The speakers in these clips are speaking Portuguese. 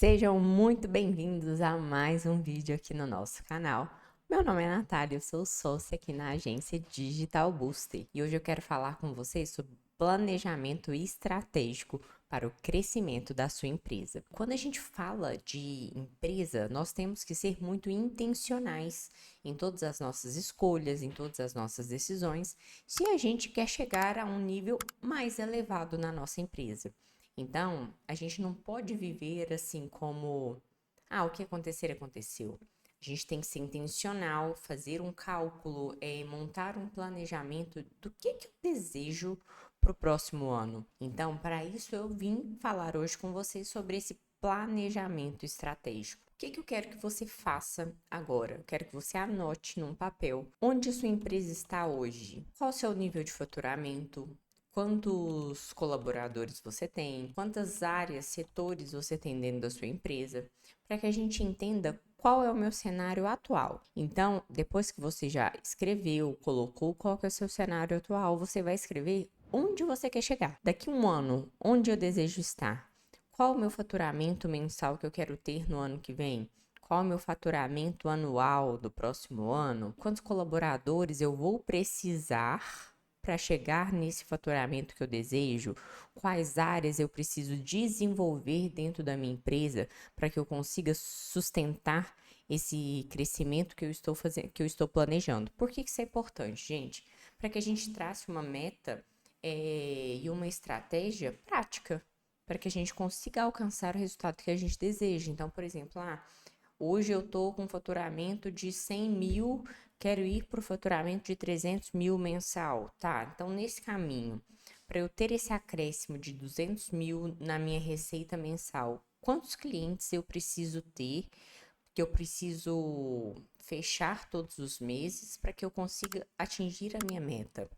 Sejam muito bem-vindos a mais um vídeo aqui no nosso canal. Meu nome é Natália, eu sou sócia aqui na agência Digital Booster e hoje eu quero falar com vocês sobre planejamento estratégico para o crescimento da sua empresa. Quando a gente fala de empresa, nós temos que ser muito intencionais em todas as nossas escolhas, em todas as nossas decisões, se a gente quer chegar a um nível mais elevado na nossa empresa. Então, a gente não pode viver assim como, o que acontecer, aconteceu. A gente tem que ser intencional, fazer um cálculo, montar um planejamento do que eu desejo para o próximo ano. Então, para isso, eu vim falar hoje com vocês sobre esse planejamento estratégico. O que eu quero que você faça agora? Eu quero que você anote num papel onde a sua empresa está hoje, qual o seu nível de faturamento, quantos colaboradores você tem, quantas áreas, setores você tem dentro da sua empresa, para que a gente entenda qual é o meu cenário atual. Então, depois que você já escreveu, colocou qual que é o seu cenário atual, você vai escrever onde você quer chegar. Daqui a um ano, onde eu desejo estar? Qual o meu faturamento mensal que eu quero ter no ano que vem? Qual o meu faturamento anual do próximo ano? Quantos colaboradores eu vou precisar para chegar nesse faturamento que eu desejo? Quais áreas eu preciso desenvolver dentro da minha empresa para que eu consiga sustentar esse crescimento que eu estou fazendo, que eu estou planejando? Por que isso é importante, gente? Para que a gente trace uma meta e uma estratégia prática para que a gente consiga alcançar o resultado que a gente deseja. Então, por exemplo, hoje eu estou com um faturamento de 100 mil, quero ir para o faturamento de 300 mil mensal. Tá, então nesse caminho, para eu ter esse acréscimo de 200 mil na minha receita mensal, quantos clientes eu preciso ter, que eu preciso fechar todos os meses para que eu consiga atingir a minha meta?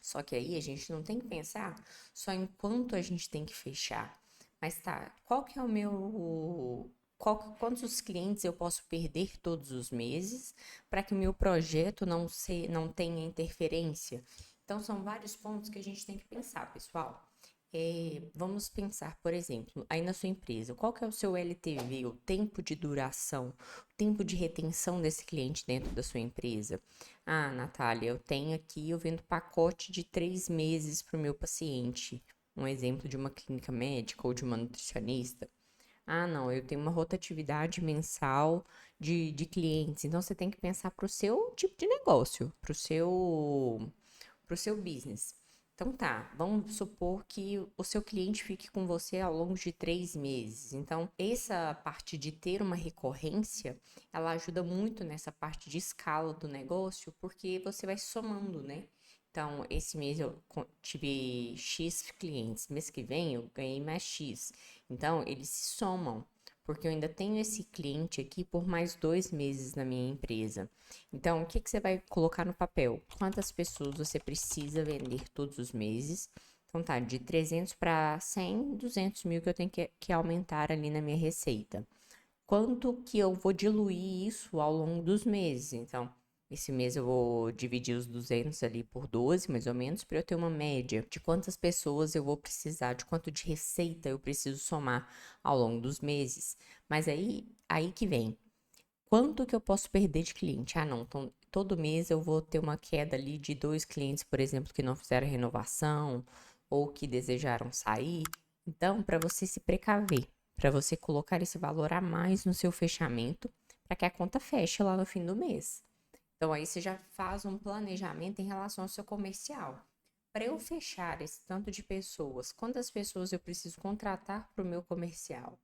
Só que aí a gente não tem que pensar só em quanto a gente tem que fechar. Mas tá, qual que é o meu. Quantos clientes eu posso perder todos os meses para que o meu projeto não tenha interferência? Então, são vários pontos que a gente tem que pensar, pessoal. Vamos pensar, por exemplo, aí na sua empresa, qual que é o seu LTV, o tempo de duração, o tempo de retenção desse cliente dentro da sua empresa? Natália, eu vendo pacote de 3 meses para o meu paciente. Um exemplo de uma clínica médica ou de uma nutricionista. Não, eu tenho uma rotatividade mensal de clientes. Então, você tem que pensar para o seu tipo de negócio, para o seu business. Então tá, vamos supor que o seu cliente fique com você ao longo de 3 meses. Então, essa parte de ter uma recorrência, ela ajuda muito nessa parte de escala do negócio, porque você vai somando, né? Então, esse mês eu tive X clientes, mês que vem eu ganhei mais X. Então, eles se somam, porque eu ainda tenho esse cliente aqui por mais 2 meses na minha empresa. Então, o que você vai colocar no papel? Quantas pessoas você precisa vender todos os meses? Então, tá, de 300 para 100, 200 mil que eu tenho que aumentar ali na minha receita. Quanto que eu vou diluir isso ao longo dos meses? Então, esse mês eu vou dividir os 200 ali por 12, mais ou menos, para eu ter uma média de quantas pessoas eu vou precisar, de quanto de receita eu preciso somar ao longo dos meses. Mas aí que vem. Quanto que eu posso perder de cliente? Não, então todo mês eu vou ter uma queda ali de 2 clientes, por exemplo, que não fizeram renovação ou que desejaram sair. Então, para você se precaver, para você colocar esse valor a mais no seu fechamento, para que a conta feche lá no fim do mês. Então, aí você já faz um planejamento em relação ao seu comercial. Para eu fechar esse tanto de pessoas, quantas pessoas eu preciso contratar para o meu comercial?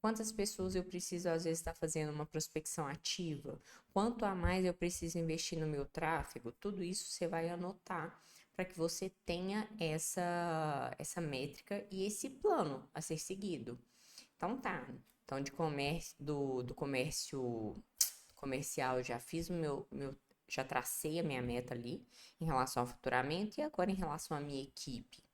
Quantas pessoas eu preciso, às vezes, estar fazendo uma prospecção ativa? Quanto a mais eu preciso investir no meu tráfego? Tudo isso você vai anotar para que você tenha essa métrica e esse plano a ser seguido. Então tá. Então, do comércio comercial, eu já fiz já tracei a minha meta ali em relação ao faturamento e agora em relação à minha equipe.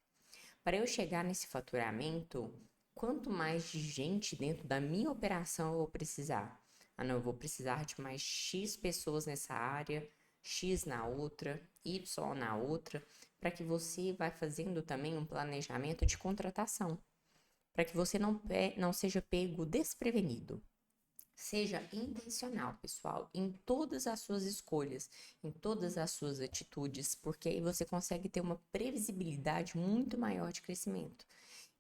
Para eu chegar nesse faturamento, quanto mais de gente dentro da minha operação eu vou precisar? Não, eu vou precisar de mais X pessoas nessa área, X na outra, Y na outra, para que você vá fazendo também um planejamento de contratação. para que você não seja pego desprevenido. Seja intencional, pessoal, em todas as suas escolhas, em todas as suas atitudes, porque aí você consegue ter uma previsibilidade muito maior de crescimento.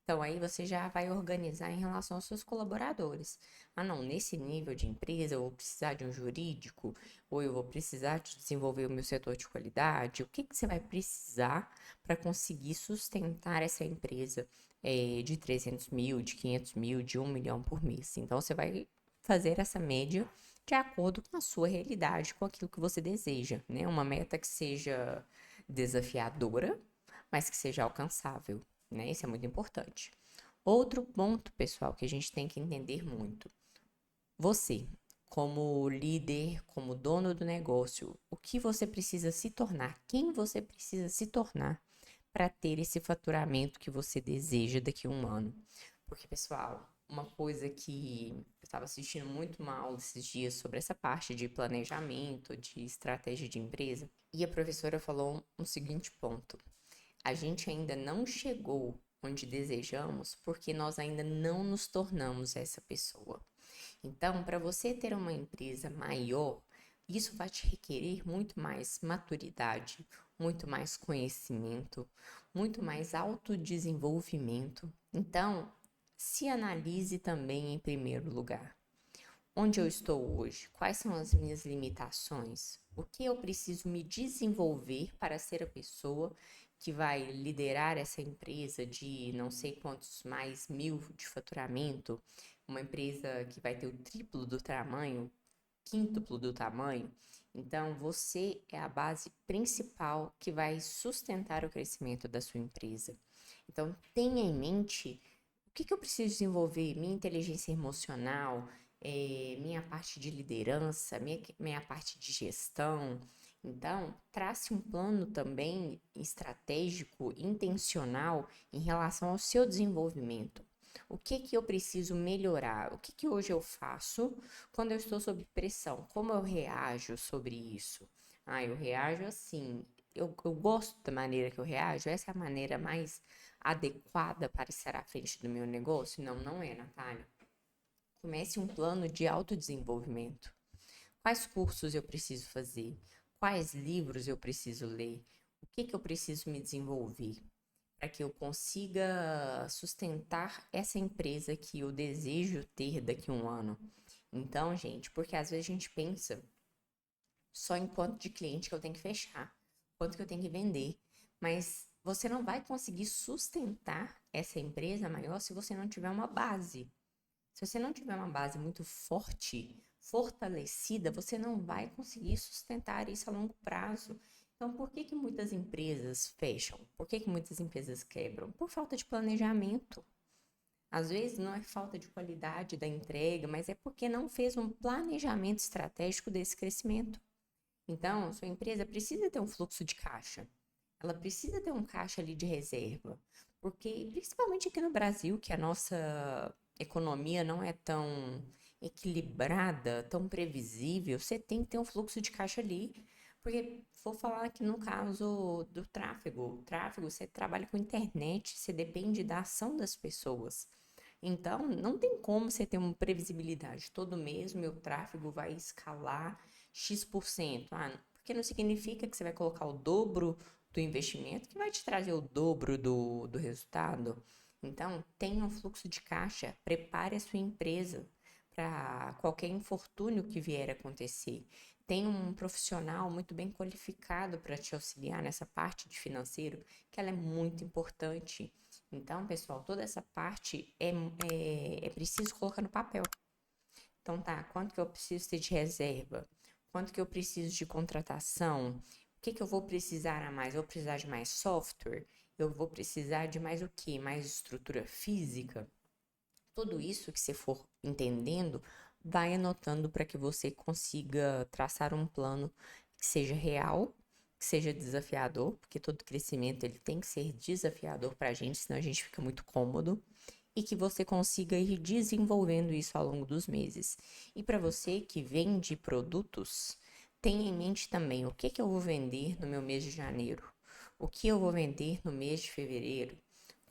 Então, aí você já vai organizar em relação aos seus colaboradores. Ah, não, nesse nível de empresa eu vou precisar de um jurídico, ou eu vou precisar de desenvolver o meu setor de qualidade. O que que você vai precisar para conseguir sustentar essa empresa de 300 mil, de 500 mil, de 1 milhão por mês? Então, você vai fazer essa média de acordo com a sua realidade, com aquilo que você deseja, né? Uma meta que seja desafiadora, mas que seja alcançável, né? Isso é muito importante. Outro ponto, pessoal, que a gente tem que entender muito. Você, como líder, como dono do negócio, o que você precisa se tornar? Quem você precisa se tornar para ter esse faturamento que você deseja daqui a um ano? Porque, pessoal, uma coisa que eu estava assistindo muito uma aula esses dias sobre essa parte de planejamento, de estratégia de empresa, e a professora falou um seguinte ponto: a gente ainda não chegou onde desejamos porque nós ainda não nos tornamos essa pessoa. Então, para você ter uma empresa maior, isso vai te requerer muito mais maturidade, muito mais conhecimento, muito mais autodesenvolvimento. Então, se analise também em primeiro lugar. Onde eu estou hoje? Quais são as minhas limitações? O que eu preciso me desenvolver para ser a pessoa que vai liderar essa empresa de não sei quantos mais mil de faturamento, uma empresa que vai ter o triplo do tamanho, quíntuplo do tamanho? Então, você é a base principal que vai sustentar o crescimento da sua empresa. Então, tenha em mente o que eu preciso desenvolver, minha inteligência emocional, minha parte de liderança, minha parte de gestão. Então, trace um plano também estratégico, intencional em relação ao seu desenvolvimento. O que que eu preciso melhorar? O que que hoje eu faço quando eu estou sob pressão? Como eu reajo sobre isso? Ah, eu reajo assim. Eu gosto da maneira que eu reajo. Essa é a maneira mais adequada para estar à frente do meu negócio? Não, não é, Natália. Comece um plano de autodesenvolvimento. Quais cursos eu preciso fazer? Quais livros eu preciso ler? O que que eu preciso me desenvolver para que eu consiga sustentar essa empresa que eu desejo ter daqui a um ano? Então, gente, porque às vezes a gente pensa só em quanto de cliente que eu tenho que fechar, quanto que eu tenho que vender, mas você não vai conseguir sustentar essa empresa maior se você não tiver uma base. Se você não tiver uma base muito forte, fortalecida, você não vai conseguir sustentar isso a longo prazo. Então, por que que muitas empresas fecham? Por que que muitas empresas quebram? Por falta de planejamento. Às vezes não é falta de qualidade da entrega, mas é porque não fez um planejamento estratégico desse crescimento. Então, sua empresa precisa ter um fluxo de caixa. Ela precisa ter um caixa ali de reserva. Porque, principalmente aqui no Brasil, que a nossa economia não é tão equilibrada, tão previsível, você tem que ter um fluxo de caixa ali. Porque vou falar aqui no caso do tráfego. O tráfego, você trabalha com internet, você depende da ação das pessoas. Então, não tem como você ter uma previsibilidade. Todo mês meu tráfego vai escalar X%. Ah, porque não significa que você vai colocar o dobro do investimento que vai te trazer o dobro do resultado. Então, tenha um fluxo de caixa, prepare a sua empresa para qualquer infortúnio que vier a acontecer. Tenha um profissional muito bem qualificado para te auxiliar nessa parte de financeiro, que ela é muito importante. Então, pessoal, toda essa parte é preciso colocar no papel. Então, tá, quanto que eu preciso ter de reserva? Quanto que eu preciso de contratação? O que que eu vou precisar a mais? Eu vou precisar de mais software? Eu vou precisar de mais o quê? Mais estrutura física? Tudo isso que você for entendendo, vai anotando para que você consiga traçar um plano que seja real, que seja desafiador, porque todo crescimento ele tem que ser desafiador para a gente, senão a gente fica muito cômodo, e que você consiga ir desenvolvendo isso ao longo dos meses. E para você que vende produtos, tenha em mente também o que que eu vou vender no meu mês de janeiro, o que eu vou vender no mês de fevereiro,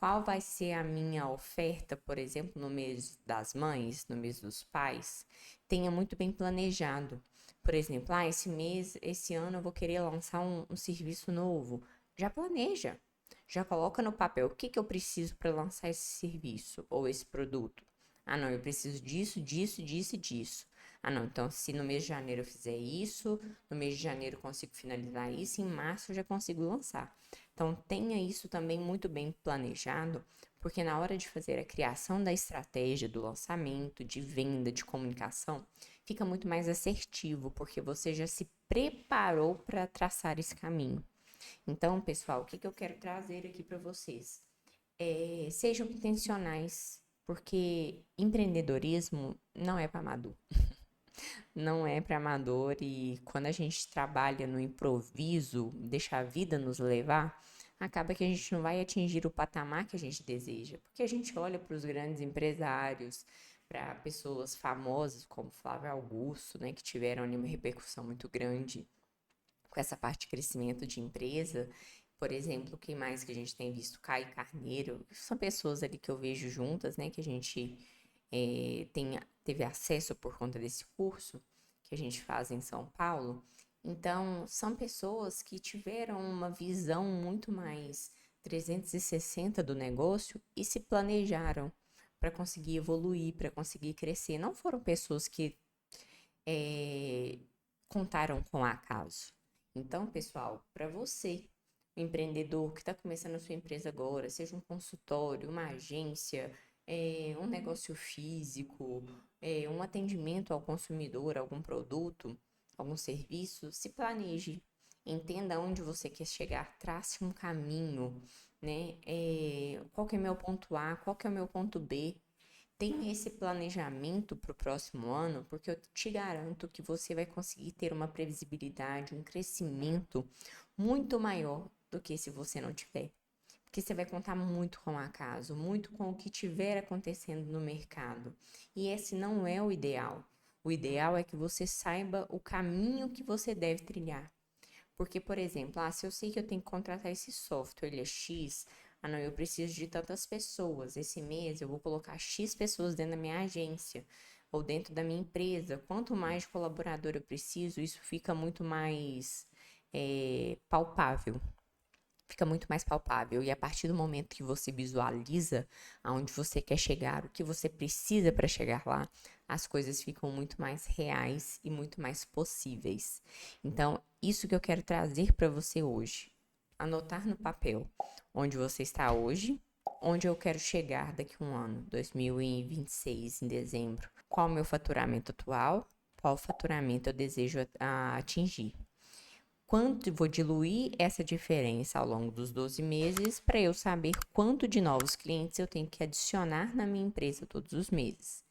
qual vai ser a minha oferta, por exemplo, no mês das mães, no mês dos pais, tenha muito bem planejado. Por exemplo, esse mês, esse ano eu vou querer lançar um serviço novo. Já planeja, já coloca no papel o que que eu preciso para lançar esse serviço ou esse produto. Ah, não, eu preciso disso, disso, disso e disso. Ah, não, então se no mês de janeiro eu fizer isso, no mês de janeiro eu consigo finalizar isso, em março eu já consigo lançar. Então tenha isso também muito bem planejado, porque na hora de fazer a criação da estratégia, do lançamento, de venda, de comunicação, fica muito mais assertivo, porque você já se preparou para traçar esse caminho. Então, pessoal, o que que eu quero trazer aqui para vocês? Sejam intencionais, porque empreendedorismo não é para amador. Não é para amador e quando a gente trabalha no improviso, deixa a vida nos levar, acaba que a gente não vai atingir o patamar que a gente deseja, porque a gente olha para os grandes empresários, para pessoas famosas como Flávio Augusto, né, que tiveram ali uma repercussão muito grande com essa parte de crescimento de empresa. Por exemplo, quem mais que a gente tem visto? Caio Carneiro, são pessoas ali que eu vejo juntas, né, que a gente teve acesso por conta desse curso que a gente faz em São Paulo. Então, são pessoas que tiveram uma visão muito mais 360 do negócio e se planejaram para conseguir evoluir, para conseguir crescer. Não foram pessoas que é, contaram com acaso. Então, pessoal, para você, o empreendedor que está começando a sua empresa agora, seja um consultório, uma agência, um negócio físico, um atendimento ao consumidor, algum produto, algum serviço, se planeje, entenda onde você quer chegar, trace um caminho, né? Qual que é meu ponto A, qual que é o meu ponto B, tenha esse planejamento para o próximo ano, porque eu te garanto que você vai conseguir ter uma previsibilidade, um crescimento muito maior do que se você não tiver. Porque você vai contar muito com o acaso, muito com o que tiver acontecendo no mercado. E esse não é o ideal. O ideal é que você saiba o caminho que você deve trilhar. Porque, por exemplo, se eu sei que eu tenho que contratar esse software, ele é X, não, eu preciso de tantas pessoas. Esse mês eu vou colocar X pessoas dentro da minha agência ou dentro da minha empresa. Quanto mais de colaborador eu preciso, isso fica muito mais palpável. Fica muito mais palpável. E a partir do momento que você visualiza aonde você quer chegar, o que você precisa para chegar lá, as coisas ficam muito mais reais e muito mais possíveis. Então, isso que eu quero trazer para você hoje. Anotar no papel onde você está hoje, onde eu quero chegar daqui a um ano, 2026, em dezembro. Qual o meu faturamento atual? Qual faturamento eu desejo atingir? Quanto vou diluir essa diferença ao longo dos 12 meses para eu saber quanto de novos clientes eu tenho que adicionar na minha empresa todos os meses.